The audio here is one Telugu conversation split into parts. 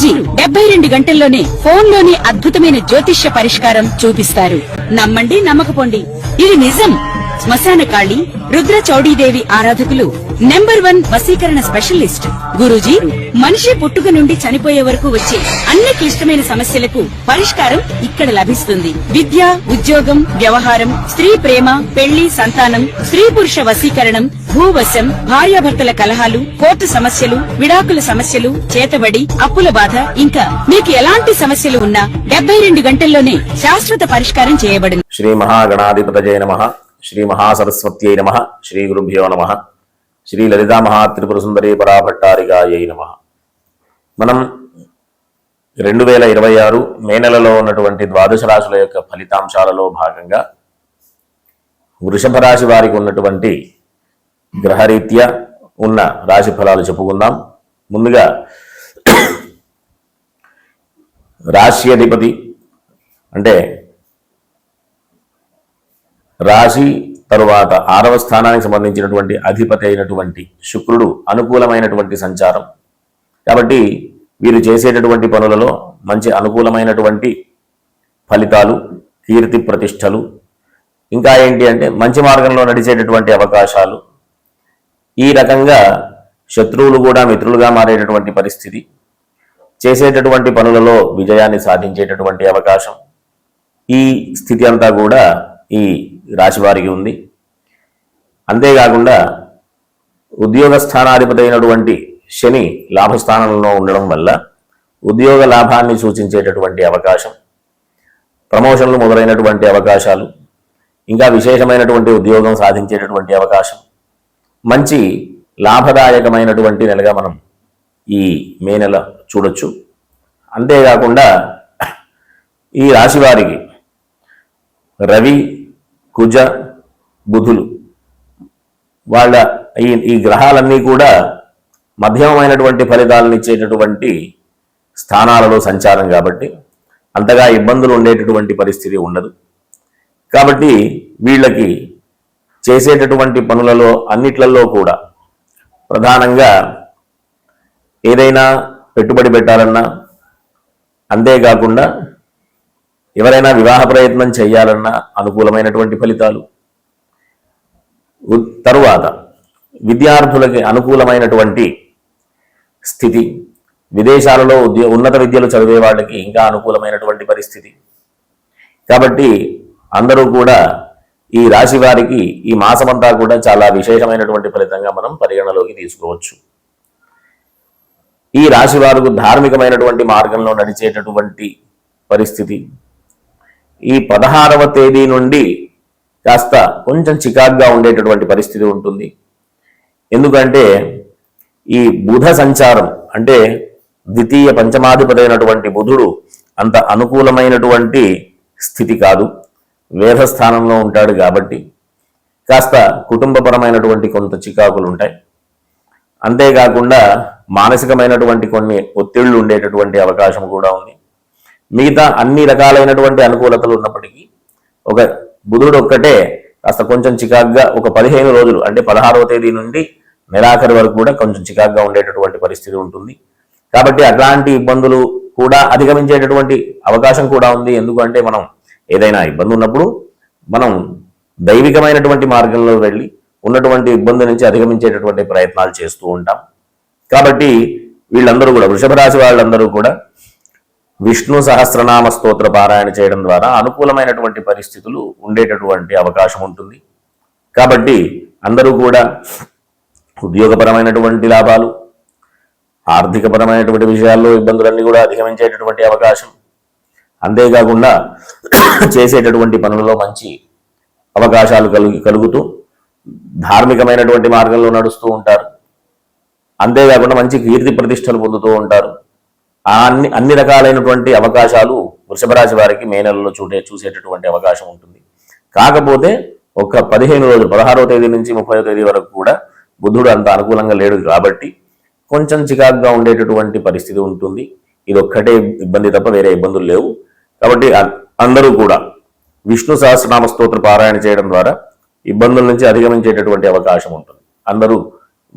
గురూజీ 72 గంటల్లోనే ఫోన్లోని అద్భుతమైన జ్యోతిష్య పరిష్కారం చూపిస్తారు. నమ్మండి, నమ్మకపోండి, ఇది నిజం. శ్మశాన కాళి రుద్ర చౌడీదేవి ఆరాధకులు నంబర్ 1 వశీకరణ స్పెషలిస్ట్. గురూజీ మనిషి పుట్టుక నుండి చనిపోయే వరకు వచ్చే అన్ని క్లిష్టమైన సమస్యలకు పరిష్కారం ఇక్కడ లభిస్తుంది. విద్య, ఉద్యోగం, వ్యవహారం, స్త్రీ ప్రేమ, పెళ్లి, సంతానం, స్త్రీ పురుష వశీకరణం, భూవశం, భార్యాభర్తల కలహాలు, కోర్టు సమస్యలు, విడాకుల సమస్యలు, చేతబడి, అప్పుల బాధ, ఇంకా మీకు ఎలాంటి సమస్యలు ఉన్నా 72 గంటల్లోనే శాశ్వత పరిష్కారం చేయబడింది. శ్రీ మహాగణాధిపతయే నమః. శ్రీ మహాసరస్వత్యై నమః. శ్రీ గురుభ్యో నమః. శ్రీ లలితా మహాత్రిపుర సుందరీ పరాభట్టారికాయై నమః. మనం 2026 మే నెలలో ఉన్నటువంటి ద్వాదశ రాశుల యొక్క ఫలితాంశాలలో భాగంగా వృషభ రాశి వారికి ఉన్నటువంటి గ్రహరీత్యా ఉన్న రాశి ఫలాలు చెప్పుకుందాం. ముందుగా రాశి అధిపతి అంటే రాశి తరువాత 6వ స్థానానికి సంబంధించినటువంటి అధిపతి అయినటువంటి శుక్రుడు అనుకూలమైనటువంటి సంచారం కాబట్టి వీరు చేసేటటువంటి పనులలో మంచి అనుకూలమైనటువంటి ఫలితాలు, కీర్తి ప్రతిష్టలు, ఇంకా ఏంటి అంటే మంచి మార్గంలో నడిచేటటువంటి అవకాశాలు, ఈ రకంగా శత్రువులు కూడా మిత్రులుగా మారేటటువంటి పరిస్థితి, చేసేటటువంటి పనులలో విజయాన్ని సాధించేటటువంటి అవకాశం, ఈ స్థితి అంతా కూడా ఈ రాశి వారికి ఉంది. అంతేకాకుండా ఉద్యోగ స్థానాధిపతి అయినటువంటి శని లాభస్థానంలో ఉండడం వల్ల ఉద్యోగ లాభాన్ని సూచించేటటువంటి అవకాశం, ప్రమోషన్లు మొదలైనటువంటి అవకాశాలు, ఇంకా విశేషమైనటువంటి ఉద్యోగం సాధించేటటువంటి అవకాశం, మంచి లాభదాయకమైనటువంటి నెలగా మనం ఈ మే నెల చూడొచ్చు. అంతేకాకుండా ఈ రాశి వారికి రవి, కుజ, బుధులు వాళ్ళ ఈ గ్రహాలన్నీ కూడా మధ్యమైనటువంటి ఫలితాలను ఇచ్చేటటువంటి స్థానాలలో సంచారం కాబట్టి అంతగా ఇబ్బందులు ఉండేటటువంటి పరిస్థితి ఉండదు. కాబట్టి వీళ్ళకి చేసేటటువంటి పనులలో అన్నిట్లలో కూడా ప్రధానంగా ఏదైనా పెట్టుబడి పెట్టాలన్నా, అంతేకాకుండా ఎవరైనా వివాహ ప్రయత్నం చేయాలన్నా అనుకూలమైనటువంటి ఫలితాలు, తరువాత విద్యార్థులకి అనుకూలమైనటువంటి స్థితి, విదేశాలలో ఉన్నత విద్యలు చదివే వాళ్ళకి ఇంకా అనుకూలమైనటువంటి పరిస్థితి. కాబట్టి అందరూ కూడా ఈ రాశి వారికి ఈ మాసమంతా కూడా చాలా విశేషమైనటువంటి ఫలితంగా మనం పరిగణలోకి తీసుకోవచ్చు. ఈ రాశి వారికి ధార్మికమైనటువంటి మార్గంలో నడిచేటటువంటి పరిస్థితి ఈ 16వ తేదీ నుండి కాస్త కొంచెం చికాగ్గా ఉండేటటువంటి పరిస్థితి ఉంటుంది. ఎందుకంటే ఈ బుధ సంచారం అంటే ద్వితీయ పంచమాధిపతి అయినటువంటి బుధుడు అంత అనుకూలమైనటువంటి స్థితి కాదు, వేధస్థానంలో ఉంటాడు కాబట్టి కాస్త కుటుంబపరమైనటువంటి కొంత చికాకులు ఉంటాయి. అంతేకాకుండా మానసికమైనటువంటి కొన్ని ఒత్తిళ్లు ఉండేటటువంటి అవకాశం కూడా ఉంది. మిగతా అన్ని రకాలైనటువంటి అనుకూలతలు ఉన్నప్పటికీ ఒక బుధుడు ఒక్కటే కాస్త కొంచెం చికాగ్గా ఒక 15 రోజులు అంటే 16వ తేదీ నుండి నెలాఖరి వరకు కూడా కొంచెం చికాగ్గా ఉండేటటువంటి పరిస్థితి ఉంటుంది. కాబట్టి అట్లాంటి ఇబ్బందులు కూడా అధిగమించేటటువంటి అవకాశం కూడా ఉంది. ఎందుకంటే మనం ఏదైనా ఇబ్బంది ఉన్నప్పుడు మనం దైవికమైనటువంటి మార్గంలో వెళ్ళి ఉన్నటువంటి ఇబ్బంది నుంచి అధిగమించేటటువంటి ప్రయత్నాలు చేస్తూ ఉంటాం. కాబట్టి వీళ్ళందరూ కూడా వృషభ రాశి వాళ్ళందరూ కూడా విష్ణు సహస్రనామ స్తోత్ర పారాయణ చేయడం ద్వారా అనుకూలమైనటువంటి పరిస్థితులు ఉండేటటువంటి అవకాశం ఉంటుంది. కాబట్టి అందరూ కూడా ఉద్యోగపరమైనటువంటి లాభాలు, ఆర్థికపరమైనటువంటి విషయాల్లో ఇబ్బందులన్నీ కూడా అధిగమించేటటువంటి అవకాశం, అంతేకాకుండా చేసేటటువంటి పనులలో మంచి అవకాశాలు కలుగుతూ ధార్మికమైనటువంటి మార్గంలో నడుస్తూ ఉంటారు. అంతేకాకుండా మంచి కీర్తి ప్రతిష్టలు పొందుతూ ఉంటారు. అన్ని రకాలైనటువంటి అవకాశాలు వృషభ రాశి వారికి మే నెలలో చూసేటటువంటి అవకాశం ఉంటుంది. కాకపోతే ఒక 15 రోజులు 16వ తేదీ నుంచి 30వ తేదీ వరకు కూడా బుధుడు అంత అనుకూలంగా లేడు కాబట్టి కొంచెం చికాకుగా ఉండేటటువంటి పరిస్థితి ఉంటుంది. ఇది ఒక్కటే ఇబ్బంది తప్ప వేరే ఇబ్బందులు లేవు. కాబట్టి అందరూ కూడా విష్ణు సహస్రనామ స్తోత్ర పారాయణ చేయడం ద్వారా ఇబ్బందుల నుంచి అధిగమించేటటువంటి అవకాశం ఉంటుంది. అందరూ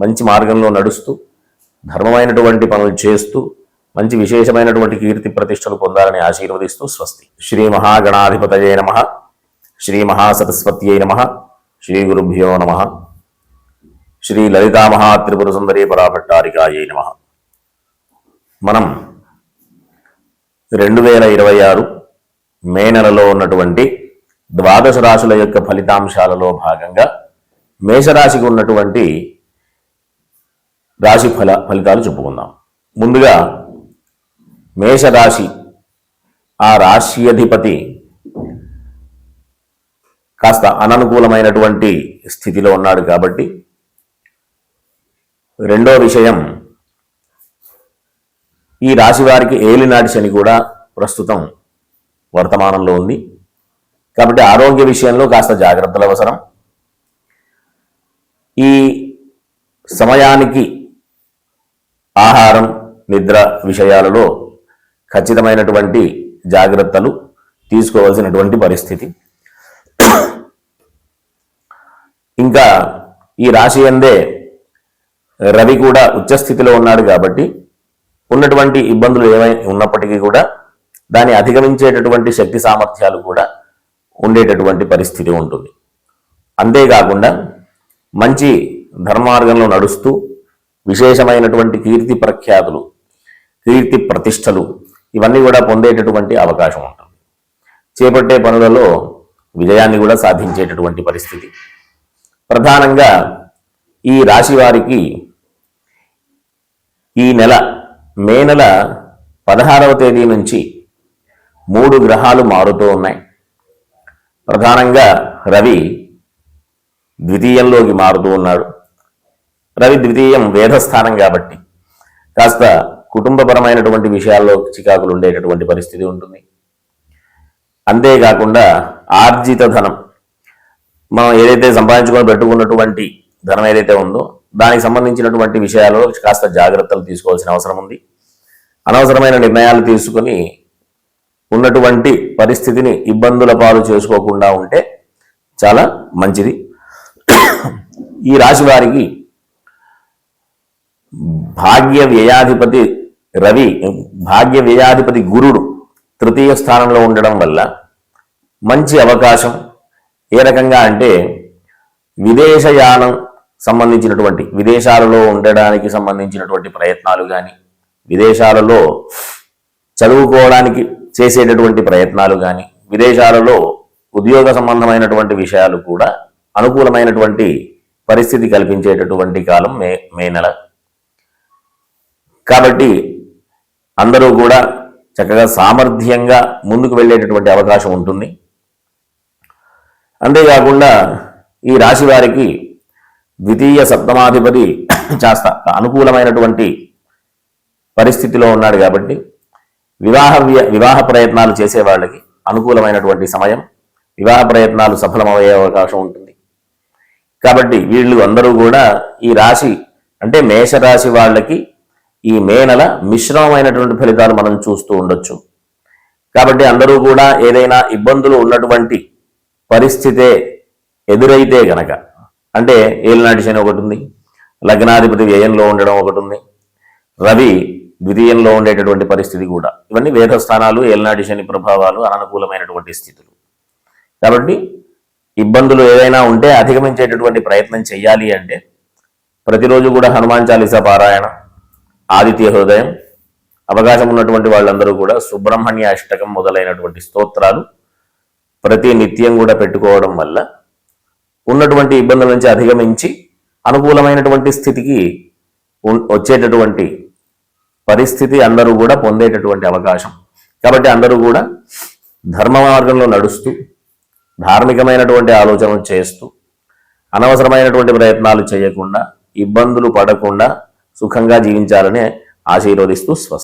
మంచి మార్గంలో నడుస్తూ ధర్మమైనటువంటి పనులు చేస్తూ మంచి విశేషమైనటువంటి కీర్తి ప్రతిష్టలు పొందాలని ఆశీర్వదిస్తూ స్వస్తి. శ్రీ మహాగణాధిపతయే నమః. శ్రీ మహాసరస్వత్యై నమః. శ్రీ గురుభ్యో నమః. శ్రీ లలితా మహాత్రిపుర సుందరీ పరాభట్టారికాయై నమః. మనం 2026 మే నెలలో ఉన్నటువంటి ద్వాదశ రాశుల యొక్క ఫలితాంశాలలో భాగంగా మేషరాశికి ఉన్నటువంటి రాశి ఫలితాలు చెప్పుకుందాం. ముందుగా మేషరాశి, ఆ రాశి అధిపతి కాస్త అననుకూలమైనటువంటి స్థితిలో ఉన్నాడు కాబట్టి, రెండో విషయం, ఈ రాశి వారికి ఏలినాటి శని కూడా ప్రస్తుతం వర్తమానంలో ఉంది కాబట్టి ఆరోగ్య విషయంలో కాస్త జాగ్రత్తలు అవసరం. ఈ సమయానికి ఆహారం, నిద్ర విషయాలలో ఖచ్చితమైనటువంటి జాగ్రత్తలు తీసుకోవాల్సినటువంటి పరిస్థితి. ఇంకా ఈ రాశి అందే రవి కూడా ఉచ్చస్థితిలో ఉన్నాడు కాబట్టి ఉన్నటువంటి ఇబ్బందులు ఏమైనా ఉన్నప్పటికీ కూడా దాన్ని అధిగమించేటటువంటి శక్తి సామర్థ్యాలు కూడా ఉండేటటువంటి పరిస్థితి ఉంటుంది. అంతేకాకుండా మంచి ధర్మార్గంలో నడుస్తూ విశేషమైనటువంటి కీర్తి ప్రఖ్యాతులు, కీర్తి ప్రతిష్టలు ఇవన్నీ కూడా పొందేటటువంటి అవకాశం ఉంటుంది. చేపట్టే పనులలో విజయాన్ని కూడా సాధించేటటువంటి పరిస్థితి. ప్రధానంగా ఈ రాశి వారికి ఈ నెల మే నెల 16వ తేదీ నుంచి 3 గ్రహాలు మారుతూ ఉన్నాయి. ప్రధానంగా రవి ద్వితీయంలోకి మారుతూ ఉన్నాడు. రవి ద్వితీయం వేదస్థానం కాబట్టి కాస్త కుటుంబపరమైనటువంటి విషయాల్లో చికాకులు ఉండేటటువంటి పరిస్థితి ఉంటుంది. అంతేకాకుండా ఆర్జిత ధనం, మనం ఏదైతే సంపాదించుకొని పెట్టుకున్నటువంటి ధనం ఏదైతే ఉందో దానికి సంబంధించినటువంటి విషయాల్లో కాస్త జాగ్రత్తలు తీసుకోవాల్సిన అవసరం ఉంది. అనవసరమైన నిర్ణయాలు తీసుకుని ఉన్నటువంటి పరిస్థితిని ఇబ్బందుల పాలు చేసుకోకుండా ఉంటే చాలా మంచిది. ఈ రాశి వారికి భాగ్య వ్యయాధిపతి రవి, భాగ్య వ్యయాధిపతి గురుడు తృతీయ స్థానంలో ఉండడం వల్ల మంచి అవకాశం. ఏ రకంగా అంటే విదేశయానం సంబంధించినటువంటి, విదేశాలలో ఉండడానికి సంబంధించినటువంటి ప్రయత్నాలు కానీ, విదేశాలలో చదువుకోవడానికి చేసేటటువంటి ప్రయత్నాలు కానీ, విదేశాలలో ఉద్యోగ సంబంధమైనటువంటి విషయాలు కూడా అనుకూలమైనటువంటి పరిస్థితి కల్పించేటటువంటి కాలం మే నెల. కాబట్టి అందరూ కూడా చక్కగా సామర్థ్యంగా ముందుకు వెళ్ళేటటువంటి అవకాశం ఉంటుంది. అంతేకాకుండా ఈ రాశి వారికి ద్వితీయ సప్తమాధిపతి కాస్త అనుకూలమైనటువంటి పరిస్థితిలో ఉన్నాడు కాబట్టి వివాహ ప్రయత్నాలు చేసే వాళ్ళకి అనుకూలమైనటువంటి సమయం, వివాహ ప్రయత్నాలు సఫలమయ్యే అవకాశం ఉంటుంది. కాబట్టి వీళ్ళు అందరూ కూడా ఈ రాశి అంటే మేషరాశి వాళ్ళకి ఈ మే నెల మిశ్రమమైనటువంటి ఫలితాలు మనం చూస్తూ ఉండొచ్చు. కాబట్టి అందరూ కూడా ఏదైనా ఇబ్బందులు ఉన్నటువంటి పరిస్థితే ఎదురైతే గనక, అంటే ఏలినాటి శని ఒకటి ఉంది, లగ్నాధిపతి వ్యయంలో ఉండడం ఒకటి ఉంది, రవి ద్వితీయంలో ఉండేటటువంటి పరిస్థితి కూడా, ఇవన్నీ వేదస్థానాలు, ఏలినాటి శని ప్రభావాలు, అననుకూలమైనటువంటి స్థితులు. కాబట్టి ఇబ్బందులు ఏదైనా ఉంటే అధిగమించేటటువంటి ప్రయత్నం చేయాలి అంటే ప్రతిరోజు కూడా హనుమాన్ చాలీసా పారాయణ, ఆదిత్య హృదయం, అవకాశం ఉన్నటువంటి వాళ్ళందరూ కూడా సుబ్రహ్మణ్య అష్టకం మొదలైనటువంటి స్తోత్రాలు ప్రతి నిత్యం కూడా పెట్టుకోవడం వల్ల ఉన్నటువంటి ఇబ్బందుల నుంచి అధిగమించి అనుకూలమైనటువంటి స్థితికి వచ్చేటటువంటి పరిస్థితి అందరూ కూడా పొందేటటువంటి అవకాశం. కాబట్టి అందరూ కూడా ధర్మ మార్గంలో నడుస్తూ ధార్మికమైనటువంటి ఆలోచనలు చేస్తూ అనవసరమైనటువంటి ప్రయత్నాలు చేయకుండా ఇబ్బందులు పడకుండా సుఖంగా జీవించాలని ఆశీర్వదిస్తూ స్వస్తి.